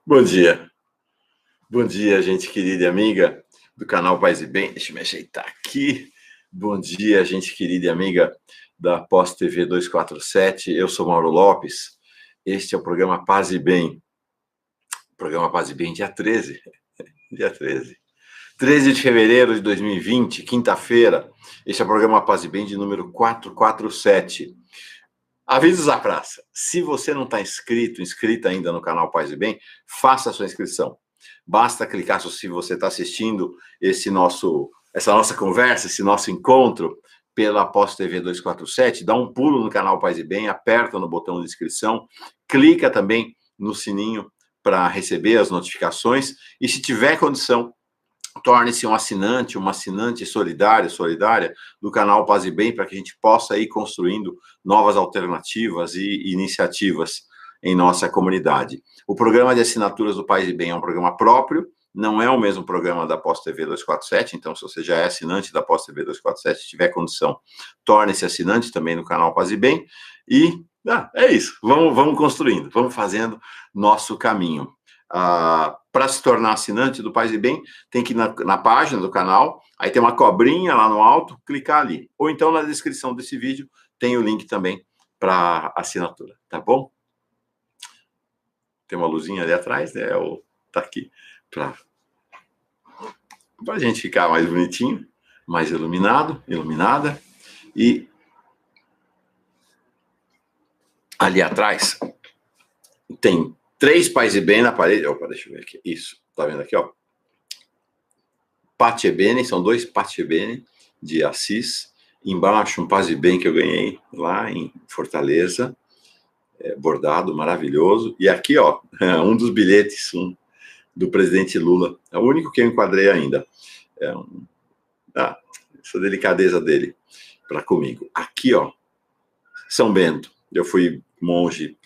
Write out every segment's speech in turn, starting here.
Bom dia. Bom dia, gente querida e amiga do canal Paz e Bem. Deixa eu me ajeitar aqui. Bom dia, gente querida e amiga da Pós TV 247. Eu sou Mauro Lopes. Este é o programa Paz e Bem. Programa Paz e Bem, dia 13. Dia 13. 13 de fevereiro de 2020, quinta-feira. Este é o programa Paz e Bem de número 447. Avisos à praça. Se você não está inscrita ainda no canal Paz e Bem, faça a sua inscrição. Basta clicar, se você está assistindo essa nossa conversa, esse nosso encontro pela Pós TV 247, dá um pulo no canal Paz e Bem, aperta no botão de inscrição, clica também no sininho para receber as notificações e, se tiver condição, torne-se um assinante, uma assinante solidária do canal Paz e Bem, para que a gente possa ir construindo novas alternativas e iniciativas em nossa comunidade. O programa de assinaturas do Paz e Bem é um programa próprio, não é o mesmo programa da Pós TV 247, então se você já é assinante da Pós TV 247, se tiver condição, torne-se assinante também no canal Paz e Bem, e é isso, vamos construindo, vamos fazendo nosso caminho. Para se tornar assinante do Paz e Bem, tem que ir na página do canal, aí tem uma cobrinha lá no alto, clicar ali. Ou então na descrição desse vídeo tem o link também para assinatura, tá bom? Tem uma luzinha ali atrás, né? Tá aqui para a gente ficar mais bonitinho, mais iluminada. E ali atrás tem 3 Paz e Bem na parede. Opa, deixa eu ver aqui. Isso, tá vendo aqui, ó? Pace Bene, são 2 Pace Bene de Assis. Embaixo, um Paz e Bem que eu ganhei lá em Fortaleza. Bordado, maravilhoso. E aqui, ó, um dos bilhetes do presidente Lula. É o único que eu enquadrei ainda. Essa delicadeza dele para comigo. Aqui, ó, São Bento. Eu fui monge.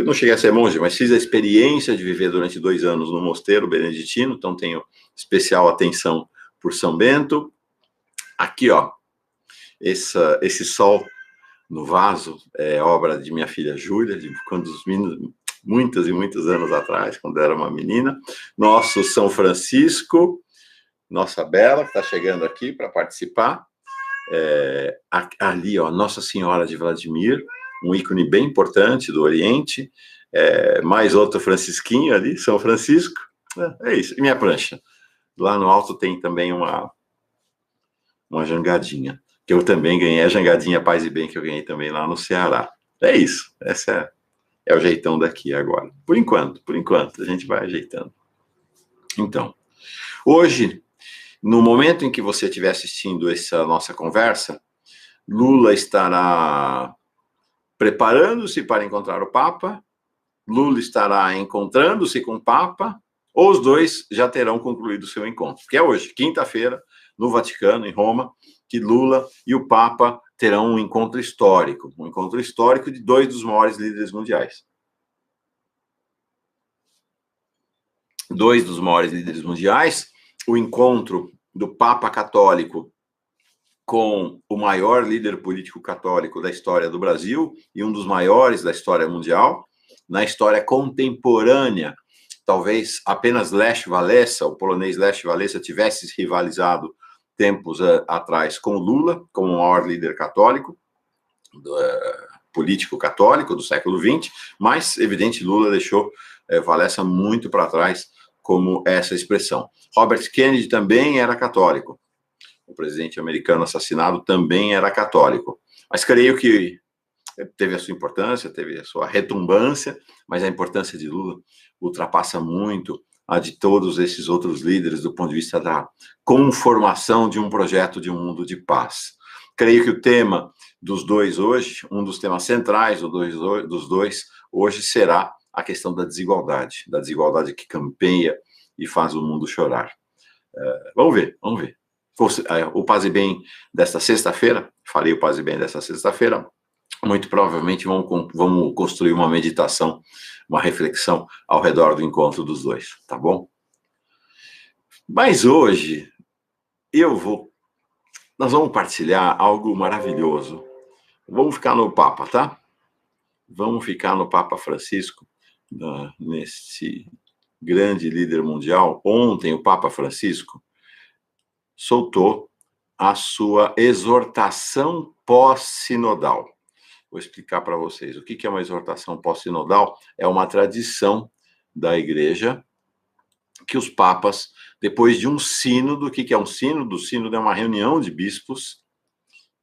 Não cheguei a ser monge, mas fiz a experiência de viver durante 2 anos no mosteiro beneditino, então tenho especial atenção por São Bento. Aqui, ó, esse sol no vaso é obra de minha filha Júlia, de quando os meninos, muitos e muitos anos atrás, quando era uma menina. Nosso São Francisco, nossa Bela, que está chegando aqui para participar. Ali, ó, Nossa Senhora de Vladimir, um ícone bem importante do Oriente. Mais outro francisquinho ali, São Francisco. É isso. E minha prancha. Lá no alto tem também uma jangadinha, que eu também ganhei, a jangadinha Paz e Bem, que eu ganhei também lá no Ceará. É isso. Esse é o jeitão daqui agora. Por enquanto, a gente vai ajeitando. Então, hoje, no momento em que você estiver assistindo essa nossa conversa, Lula estará preparando-se para encontrar o Papa, Lula estará encontrando-se com o Papa, ou os dois já terão concluído o seu encontro. Que é hoje, quinta-feira, no Vaticano, em Roma, que Lula e o Papa terão um encontro histórico de 2 dos maiores líderes mundiais. 2 dos maiores líderes mundiais, o encontro do Papa católico com o maior líder político católico da história do Brasil e um dos maiores da história mundial. Na história contemporânea, talvez apenas Lech Walesa, o polonês Lech Walesa, tivesse rivalizado tempos atrás com Lula, como o maior líder católico, político católico do século XX, mas, evidente, Lula deixou Walesa muito para trás como essa expressão. Robert Kennedy também era católico. O presidente americano assassinado também era católico. Mas creio que teve a sua importância, teve a sua retumbância, mas a importância de Lula ultrapassa muito a de todos esses outros líderes do ponto de vista da conformação de um projeto de um mundo de paz. Creio que o tema dos dois hoje, um dos temas centrais dos dois hoje será a questão da desigualdade que campeia e faz o mundo chorar. Vamos ver. O Paz e Bem desta sexta-feira, falei o Paz e Bem desta sexta-feira, muito provavelmente vamos construir uma meditação, uma reflexão ao redor do encontro dos dois, tá bom? Mas hoje, nós vamos partilhar algo maravilhoso. Vamos ficar no Papa, tá? Vamos ficar no Papa Francisco, nesse grande líder mundial, ontem o Papa Francisco soltou a sua exortação pós-sinodal. Vou explicar para vocês. O que é uma exortação pós-sinodal? É uma tradição da Igreja que os papas, depois de um sínodo, o que é um sínodo? O sínodo é uma reunião de bispos,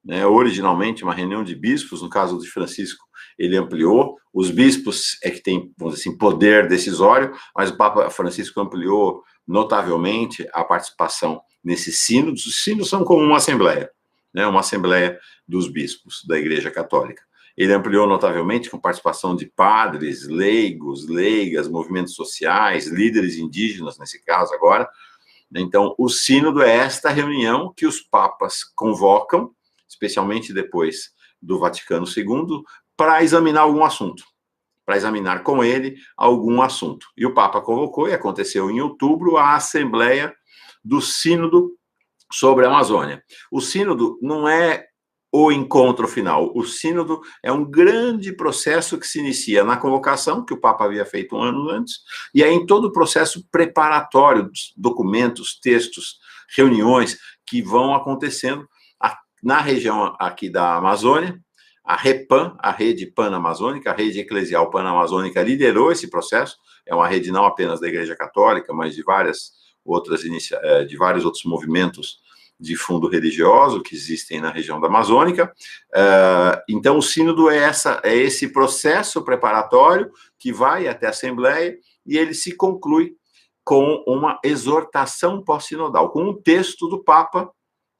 né? Originalmente uma reunião de bispos, no caso de Francisco, ele ampliou, os bispos é que tem, vamos dizer assim, poder decisório, mas o Papa Francisco ampliou notavelmente a participação nesses sínodos. Os sínodos são como uma assembleia, né? Uma assembleia dos bispos da Igreja Católica. Ele ampliou notavelmente com participação de padres, leigos, leigas, movimentos sociais, líderes indígenas, nesse caso agora. Então, o sínodo é esta reunião que os papas convocam, especialmente depois do Vaticano II, para examinar algum assunto, para examinar com ele algum assunto. E o Papa convocou, e aconteceu em outubro, a Assembleia do Sínodo sobre a Amazônia. O sínodo não é o encontro final. O sínodo é um grande processo que se inicia na convocação, que o Papa havia feito um ano antes, e aí em todo o processo preparatório dos documentos, textos, reuniões que vão acontecendo na região aqui da Amazônia. A REPAM, a Rede Panamazônica, a Rede Eclesial Panamazônica, liderou esse processo. É uma rede não apenas da Igreja Católica, mas de vários outros movimentos de fundo religioso que existem na região da Amazônica. Então, o sínodo é esse processo preparatório que vai até a Assembleia e ele se conclui com uma exortação pós-sinodal, com um texto do Papa,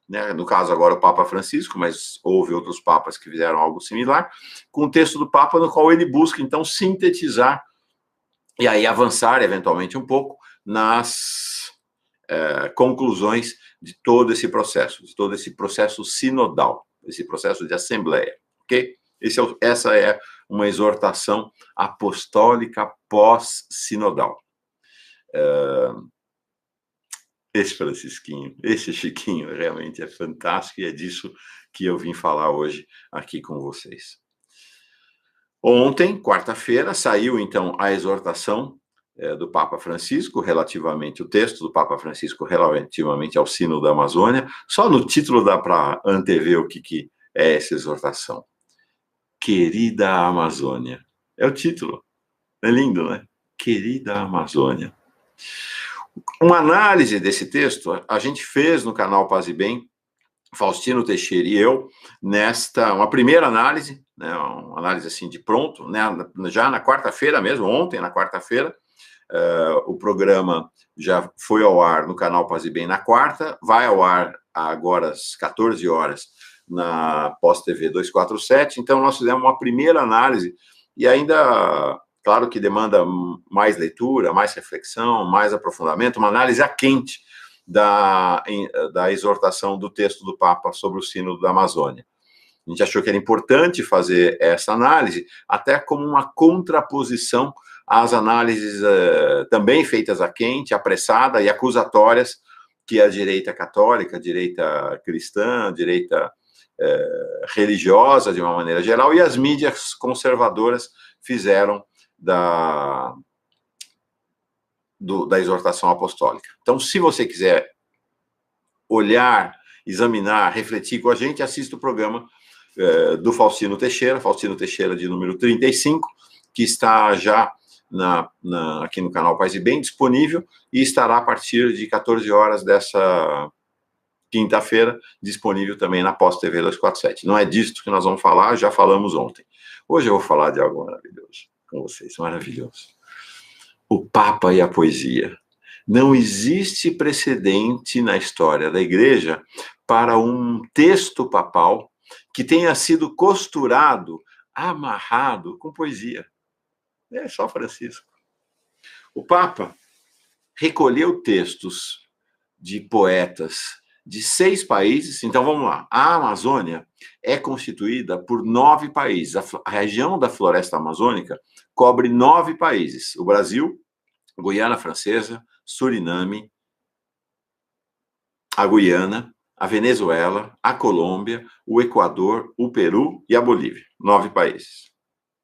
né, no caso agora o Papa Francisco, mas houve outros papas que fizeram algo similar, com o texto do Papa no qual ele busca, então, sintetizar e aí avançar, eventualmente, um pouco nas conclusões de todo esse processo sinodal, esse processo de assembleia, ok? Essa é uma exortação apostólica pós-sinodal. Esse Francisquinho, esse Chiquinho, realmente é fantástico e é disso que eu vim falar hoje aqui com vocês. Ontem, quarta-feira, saiu então a exortação do Papa Francisco, relativamente, o texto do Papa Francisco relativamente ao Sínodo da Amazônia. Só no título dá para antever o que é essa exortação. Querida Amazônia. É o título. É lindo, né? Querida Amazônia. Uma análise desse texto a gente fez no canal Paz e Bem, Faustino Teixeira e eu, uma primeira análise, né, uma análise assim de pronto, né, já na quarta-feira mesmo, ontem, na quarta-feira, o programa já foi ao ar no canal Paz e Bem na quarta, vai ao ar agora às 14 horas na Pós TV 247, então nós fizemos uma primeira análise e ainda, claro que demanda mais leitura, mais reflexão, mais aprofundamento, uma análise a quente da exortação do texto do Papa sobre o Sínodo da Amazônia. A gente achou que era importante fazer essa análise, até como uma contraposição às análises também feitas a quente, apressada e acusatórias que a direita católica, a direita cristã, a direita religiosa, de uma maneira geral, e as mídias conservadoras fizeram da exortação apostólica. Então, se você quiser olhar, examinar, refletir com a gente, assista o programa do Faustino Teixeira de número 35, que está já aqui no canal Paz e Bem, disponível, e estará a partir de 14 horas dessa quinta-feira, disponível também na Pós TV 247. Não é disto que nós vamos falar, já falamos ontem. Hoje eu vou falar de algo maravilhoso com vocês, maravilhoso. O Papa e a poesia. Não existe precedente na história da Igreja para um texto papal que tenha sido costurado, amarrado com poesia. É só Francisco. O Papa recolheu textos de poetas de 6 países. Então, vamos lá. A Amazônia é constituída por 9 países. A região da floresta amazônica cobre 9 países. O Brasil, Guiana Francesa, Suriname, a Guiana, a Venezuela, a Colômbia, o Equador, o Peru e a Bolívia. 9 países.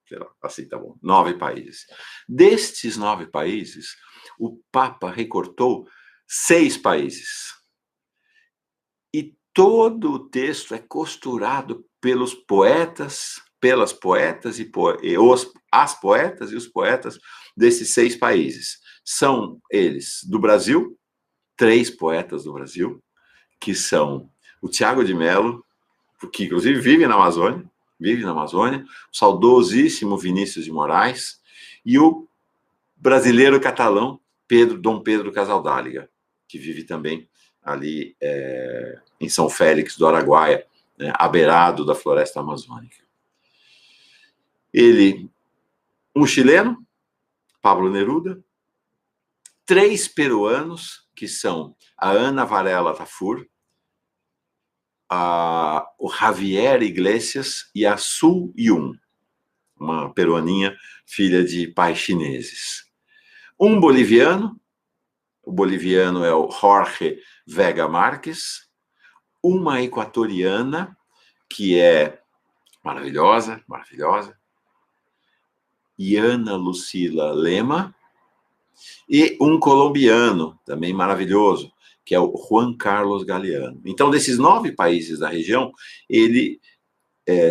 sei lá, assim tá bom, 9 países. Destes 9 países, o Papa recortou 6 países. E todo o texto é costurado pelos poetas, pelas poetas as poetas e os poetas desses 6 países. São eles do Brasil, 3 poetas do Brasil, que são o Tiago de Mello, que inclusive vive na Amazônia, o saudosíssimo Vinícius de Moraes, e o brasileiro catalão Dom Pedro Casaldáliga, que vive também ali em São Félix do Araguaia, né, abeirado da floresta amazônica. Ele, um chileno, Pablo Neruda, 3 peruanos, que são a Ana Varela Tafur, o Javier Iglesias e a Su Yun, uma peruaninha, filha de pais chineses. Um boliviano, o boliviano é o Jorge Vega Marques, uma equatoriana, que é maravilhosa, Iana Lucila Lema, e um colombiano, também maravilhoso, que é o Juan Carlos Galeano. Então, desses 9 países da região, ele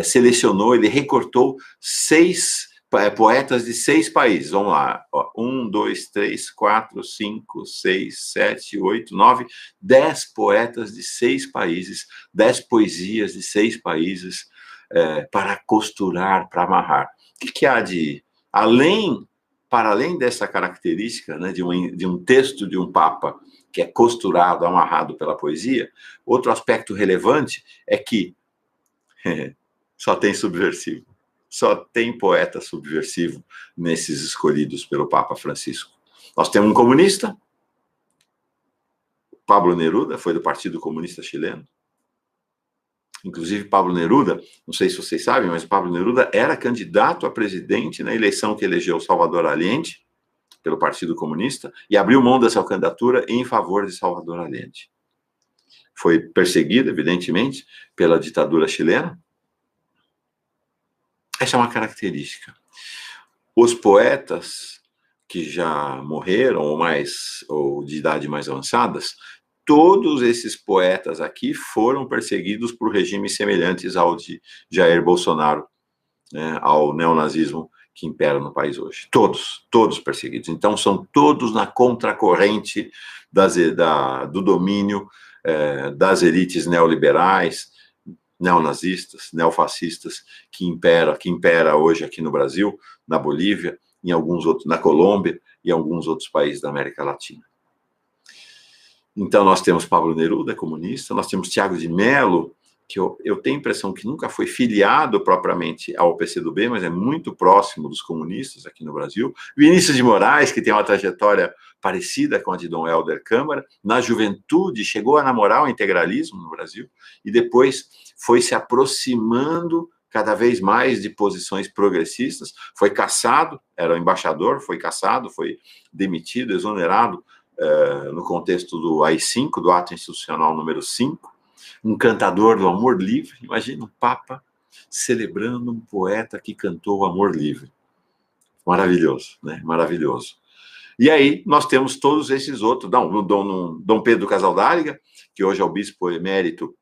selecionou, ele recortou 6 poetas de 6 países. Vamos lá. 1, 2, 3, 4, 5, 6, 7, 8, 9, 10 poetas de 6 países, 10 poesias de 6 países para costurar, para amarrar. O que há de... Para além dessa característica, né, de um texto de um Papa que é costurado, amarrado pela poesia, outro aspecto relevante é que só tem subversivo. Só tem poeta subversivo nesses escolhidos pelo Papa Francisco. Nós temos um comunista, Pablo Neruda, foi do Partido Comunista Chileno. Inclusive, Pablo Neruda, não sei se vocês sabem, mas Pablo Neruda era candidato a presidente na eleição que elegeu Salvador Allende, pelo Partido Comunista, e abriu mão dessa candidatura em favor de Salvador Allende. Foi perseguido, evidentemente, pela ditadura chilena. Essa é uma característica. Os poetas que já morreram ou de idade mais avançadas, todos esses poetas aqui foram perseguidos por regimes semelhantes ao de Jair Bolsonaro, né, ao neonazismo que impera no país hoje. Todos perseguidos. Então, são todos na contracorrente do domínio das elites neoliberais, neonazistas, neofascistas, que impera hoje aqui no Brasil, na Bolívia, em alguns outros, na Colômbia e em alguns outros países da América Latina. Então, nós temos Pablo Neruda, comunista, nós temos Tiago de Mello, que eu tenho a impressão que nunca foi filiado propriamente ao PCdoB, mas é muito próximo dos comunistas aqui no Brasil. Vinícius de Moraes, que tem uma trajetória parecida com a de Dom Helder Câmara, na juventude chegou a namorar o integralismo no Brasil e depois foi se aproximando cada vez mais de posições progressistas, foi cassado, era embaixador, foi cassado, foi demitido, exonerado no contexto do AI-5, do Ato Institucional número 5, um cantador do amor livre. Imagina um Papa celebrando um poeta que cantou o amor livre. Maravilhoso, né? Maravilhoso. E aí nós temos todos esses outros, Dom Pedro Casaldáliga, que hoje é o bispo emérito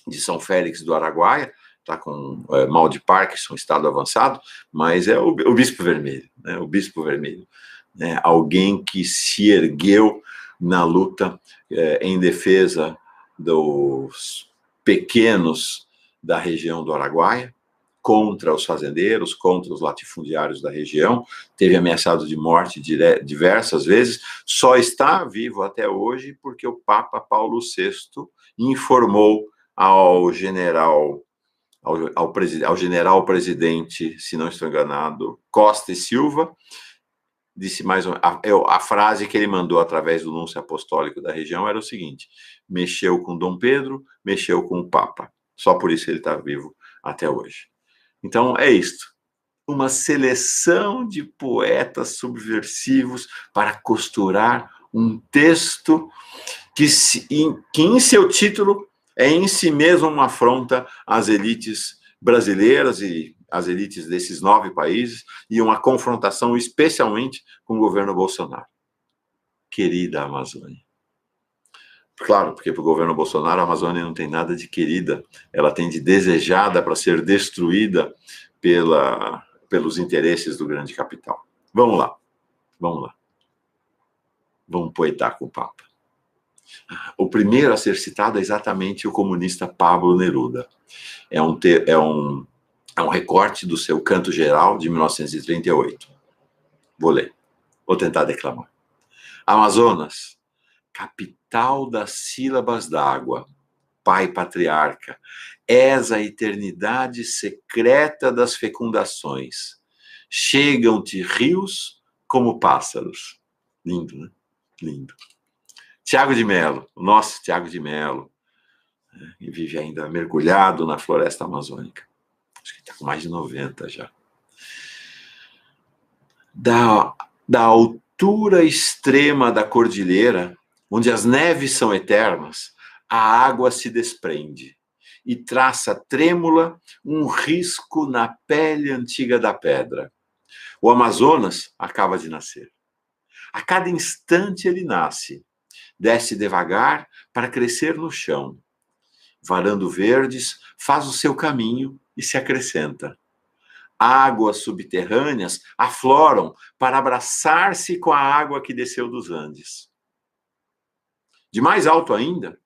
de São Félix do Araguaia, está com mal de Parkinson, estado avançado, mas é o bispo vermelho, né? O bispo vermelho, né? Alguém que se ergueu na luta em defesa dos pequenos da região do Araguaia, contra os fazendeiros, contra os latifundiários da região, teve ameaçado de morte diversas vezes, só está vivo até hoje porque o Papa Paulo VI informou ao general presidente, se não estou enganado, Costa e Silva, disse mais a frase que ele mandou através do núncio apostólico da região era o seguinte: mexeu com Dom Pedro, mexeu com o Papa. Só por isso ele está vivo até hoje. Então, é isto. Uma seleção de poetas subversivos para costurar um texto que em seu título é em si mesmo uma afronta às elites brasileiras e as elites desses 9 países e uma confrontação especialmente com o governo Bolsonaro. Querida Amazônia. Claro, porque para o governo Bolsonaro a Amazônia não tem nada de querida, ela tem de desejada para ser destruída pelos interesses do grande capital. Vamos lá. Vamos poetar com o Papa. O primeiro a ser citado é exatamente o comunista Pablo Neruda. É um recorte do seu Canto Geral de 1938. Vou ler. Vou tentar declamar. Amazonas, capital das sílabas d'água, Pai patriarca, és a eternidade secreta das fecundações. Chegam-te rios como pássaros. Lindo, né? Lindo. Tiago de Mello, o nosso Tiago de Mello, que vive ainda mergulhado na floresta amazônica. Acho que está com mais de 90 já. Da altura extrema da cordilheira, onde as neves são eternas, a água se desprende e traça trêmula um risco na pele antiga da pedra. O Amazonas acaba de nascer. A cada instante ele nasce, desce devagar para crescer no chão. Varando verdes, faz o seu caminho e se acrescenta. Águas subterrâneas afloram para abraçar-se com a água que desceu dos Andes. De mais alto ainda,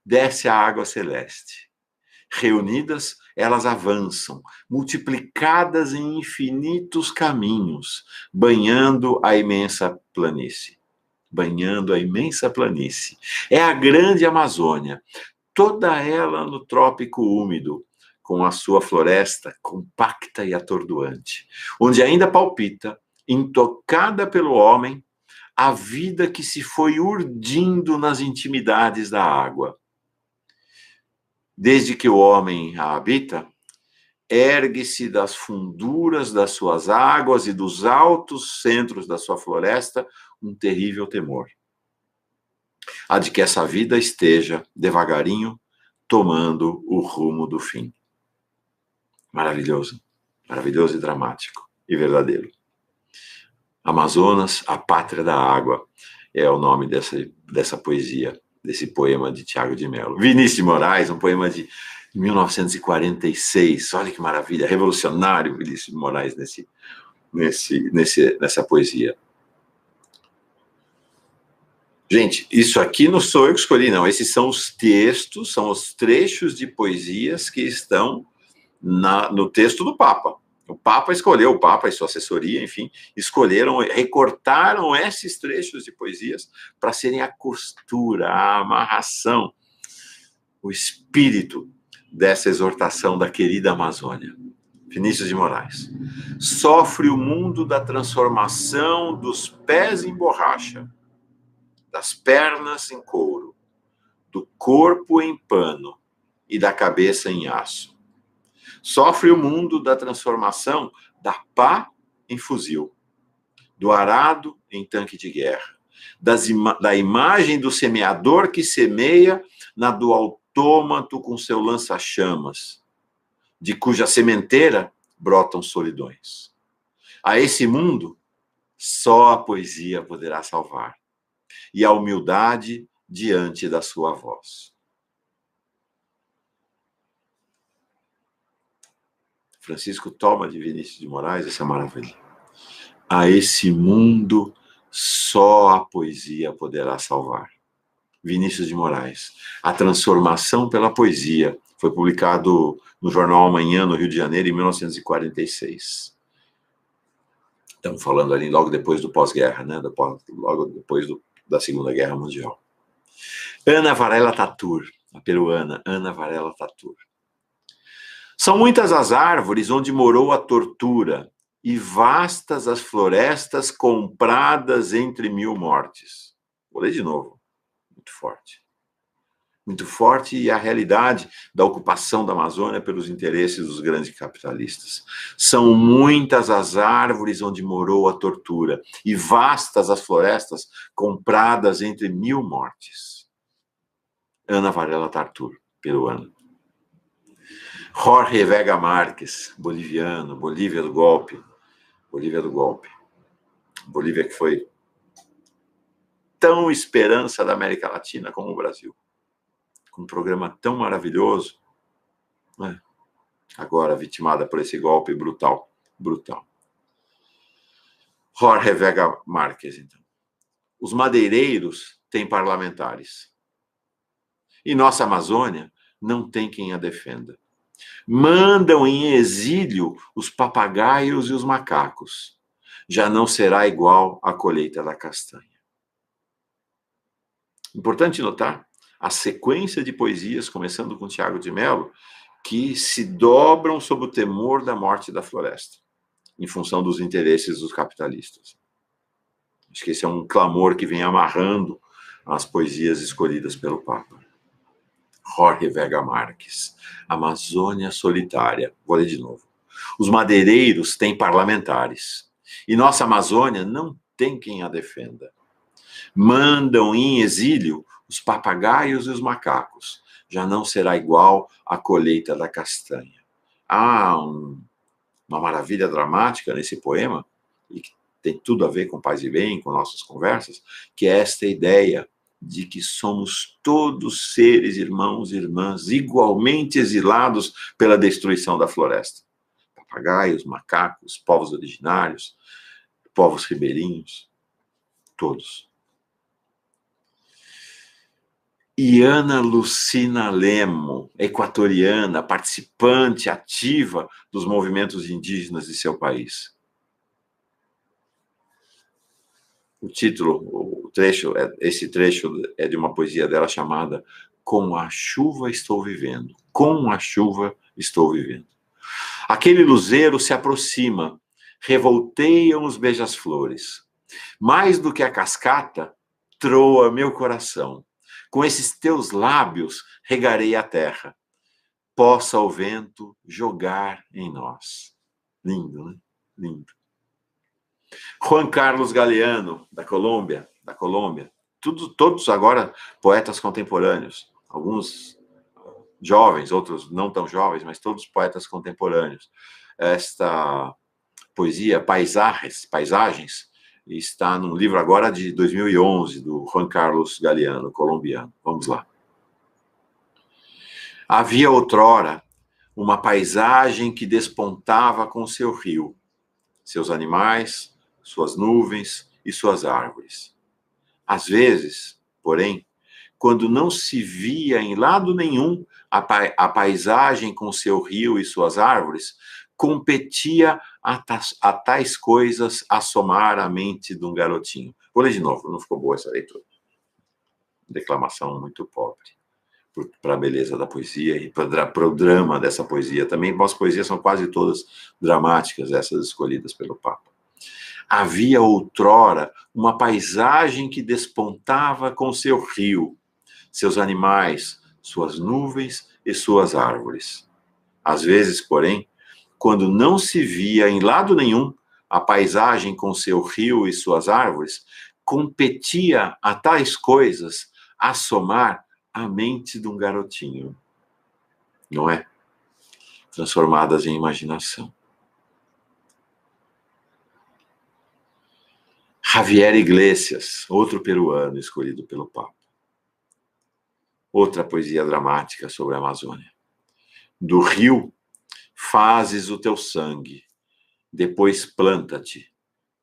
desce a água celeste. Reunidas, elas avançam, multiplicadas em infinitos caminhos, banhando a imensa planície. É a grande Amazônia, toda ela no trópico úmido, com a sua floresta compacta e atordoante, onde ainda palpita, intocada pelo homem, a vida que se foi urdindo nas intimidades da água. Desde que o homem a habita, ergue-se das funduras das suas águas e dos altos centros da sua floresta um terrível temor. A de que essa vida esteja, devagarinho, tomando o rumo do fim. Maravilhoso e dramático e verdadeiro. Amazonas, a pátria da água, é o nome dessa poesia, desse poema de Tiago de Mello. Vinícius de Moraes, um poema de 1946, olha que maravilha, revolucionário Vinícius de Moraes nessa poesia. Gente, isso aqui não sou eu que escolhi, não. Esses são os textos, são os trechos de poesias que estão no texto do Papa. O Papa escolheu, o Papa e sua assessoria, enfim, recortaram esses trechos de poesias para serem a costura, a amarração, o espírito dessa exortação da querida Amazônia. Vinícius de Moraes. Sofre o mundo da transformação dos pés em borracha, das pernas em couro, do corpo em pano e da cabeça em aço. Sofre o mundo da transformação da pá em fuzil, do arado em tanque de guerra, da imagem do semeador que semeia na do autômato com seu lança-chamas, de cuja sementeira brotam solidões. A esse mundo, só a poesia poderá salvar, e a humildade diante da sua voz. Francisco toma de Vinícius de Moraes essa maravilha. A esse mundo, só a poesia poderá salvar. Vinícius de Moraes. A transformação pela poesia. Foi publicado no jornal Amanhã, no Rio de Janeiro, em 1946. Estamos falando ali logo depois do pós-guerra, né? Logo depois da Segunda Guerra Mundial. Ana Varela Tatur, a peruana Ana Varela Tatur. São muitas as árvores onde morou a tortura, e vastas as florestas compradas entre 1000 mortes. Vou ler de novo. Muito forte. Muito forte, e a realidade da ocupação da Amazônia pelos interesses dos grandes capitalistas. São muitas as árvores onde morou a tortura, e vastas as florestas compradas entre 1000 mortes. Ana Varela Tatur, peruana. Jorge Vega Marques, boliviano, Bolívia do golpe. Bolívia do golpe. Bolívia que foi tão esperança da América Latina como o Brasil. Com um programa tão maravilhoso, né? Agora vitimada por esse golpe brutal. Brutal. Jorge Vega Marques, então. Os madeireiros têm parlamentares. E nossa Amazônia não tem quem a defenda. Mandam em exílio os papagaios e os macacos. Já não será igual a colheita da castanha. Importante notar a sequência de poesias, começando com Tiago de Mello, que se dobram sob o temor da morte da floresta, em função dos interesses dos capitalistas. Acho que esse é um clamor que vem amarrando as poesias escolhidas pelo Papa. Jorge Vega Marques, Amazônia Solitária. Vou ler de novo. Os madeireiros têm parlamentares, e nossa Amazônia não tem quem a defenda. Mandam em exílio os papagaios e os macacos. Já não será igual a colheita da castanha. Há uma maravilha dramática nesse poema, e que tem tudo a ver com Paz e Bem, com nossas conversas, que é esta ideia de que somos todos seres, irmãos e irmãs, igualmente exilados pela destruição da floresta. Papagaios, macacos, povos originários, povos ribeirinhos, todos. E Ana Lucina Lemo, equatoriana, participante ativa dos movimentos indígenas de seu país. O título, esse trecho é de uma poesia dela chamada Com a Chuva Estou Vivendo. Com a Chuva Estou Vivendo. Aquele luzeiro se aproxima, revolteiam os beija-flores. Mais do que a cascata, troa meu coração. Com esses teus lábios regarei a terra. Possa o vento jogar em nós. Lindo, né? Lindo. Juan Carlos Galeano, da Colômbia. Todos agora poetas contemporâneos. Alguns jovens, outros não tão jovens, mas todos poetas contemporâneos. Esta poesia, Paisagens, está num livro agora de 2011, do Juan Carlos Galeano, colombiano. Vamos lá. Havia outrora uma paisagem que despontava com seu rio, seus animais, suas nuvens e suas árvores. Às vezes, porém, quando não se via em lado nenhum a paisagem com seu rio e suas árvores, competia a tais coisas assomar a mente de um garotinho. Vou ler de novo, não ficou boa essa leitura. Declamação muito pobre para a beleza da poesia e para o drama dessa poesia também. As poesias são quase todas dramáticas, essas escolhidas pelo Papa. Havia outrora uma paisagem que despontava com seu rio, seus animais, suas nuvens e suas árvores. Às vezes, porém, quando não se via em lado nenhum a paisagem com seu rio e suas árvores, competia a tais coisas assomar a mente de um garotinho, não é? Transformadas em imaginação. Javier Iglesias, outro peruano escolhido pelo Papa. Outra poesia dramática sobre a Amazônia. Do rio fazes o teu sangue, depois planta-te,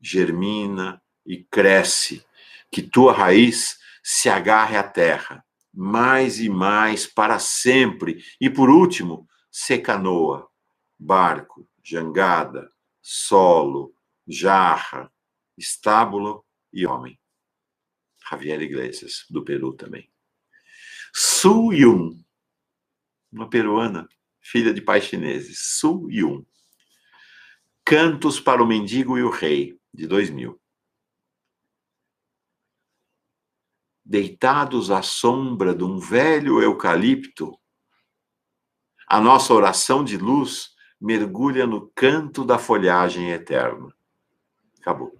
germina e cresce, que tua raiz se agarre à terra, mais e mais para sempre, e por último, se canoa, barco, jangada, solo, jarra, estábulo e homem. Javier Iglesias, do Peru também. Su Yun, uma peruana, filha de pais chineses. Su Yun. Cantos para o Mendigo e o Rei, de 2000. Deitados à sombra de um velho eucalipto, a nossa oração de luz mergulha no canto da folhagem eterna. Acabou.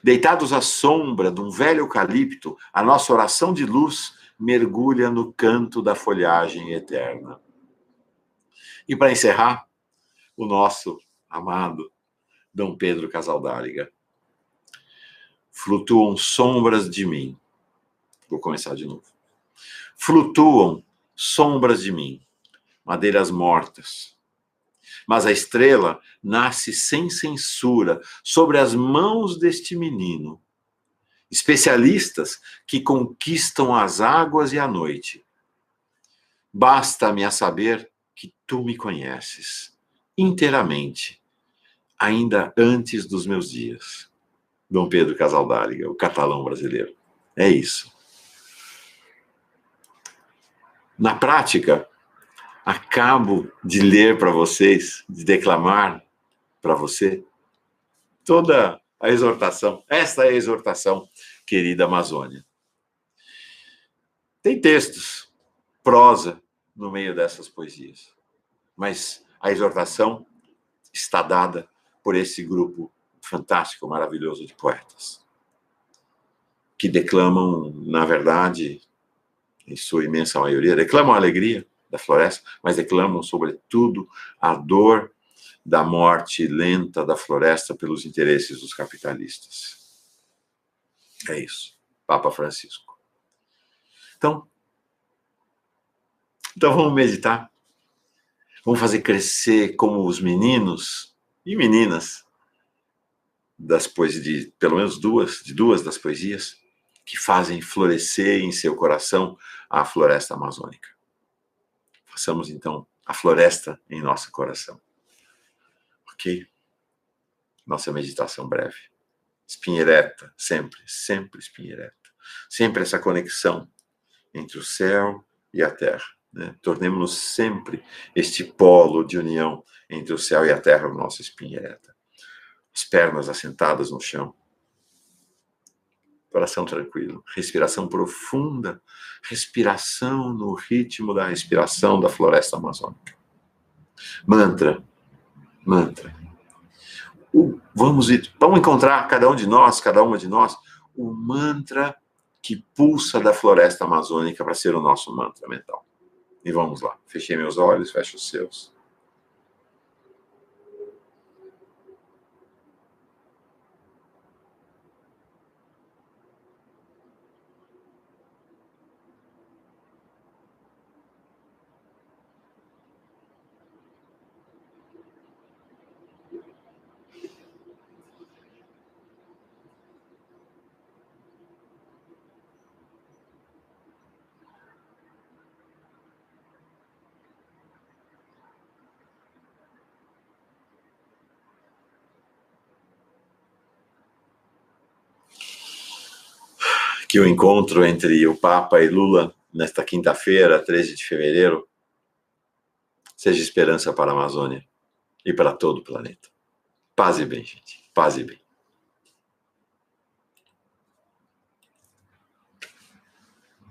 Deitados à sombra de um velho eucalipto, a nossa oração de luz mergulha no canto da folhagem eterna. E para encerrar, o nosso amado Dom Pedro Casaldáliga. Flutuam sombras de mim. Vou começar de novo. Flutuam sombras de mim, madeiras mortas. Mas a estrela nasce sem censura sobre as mãos deste menino. Especialistas que conquistam as águas e a noite. Basta-me a saber que tu me conheces inteiramente, ainda antes dos meus dias. Dom Pedro Casaldáliga, o catalão brasileiro. É isso. Na prática, acabo de ler para vocês, de declamar para você, toda a exortação. Esta é a exortação, querida Amazônia. Tem textos, prosa, no meio dessas poesias. Mas a exortação está dada por esse grupo fantástico, maravilhoso de poetas, que declamam, na verdade, em sua imensa maioria, declamam a alegria da floresta, mas declamam, sobretudo, a dor da morte lenta da floresta pelos interesses dos capitalistas. É isso, Papa Francisco. Então vamos meditar. Vamos fazer crescer como os meninos e meninas das poesias, pelo menos duas das poesias, que fazem florescer em seu coração a floresta amazônica. Façamos, então, a floresta em nosso coração. Ok? Nossa meditação breve. Espinha ereta, sempre, sempre espinha ereta. Sempre essa conexão entre o céu e a terra. Né? Tornemos-nos sempre este polo de união entre o céu e a terra, nossa espinha ereta. As pernas assentadas no chão. Coração tranquilo. Respiração profunda. Respiração no ritmo da respiração da floresta amazônica. Mantra. Mantra. Vamos encontrar cada um de nós, cada uma de nós, o mantra que pulsa da floresta amazônica para ser o nosso mantra mental. E vamos lá. Fechei meus olhos, feche os seus. Que o encontro entre o Papa e Lula, nesta quinta-feira, 13 de fevereiro, seja esperança para a Amazônia e para todo o planeta. Paz e bem, gente. Paz e bem.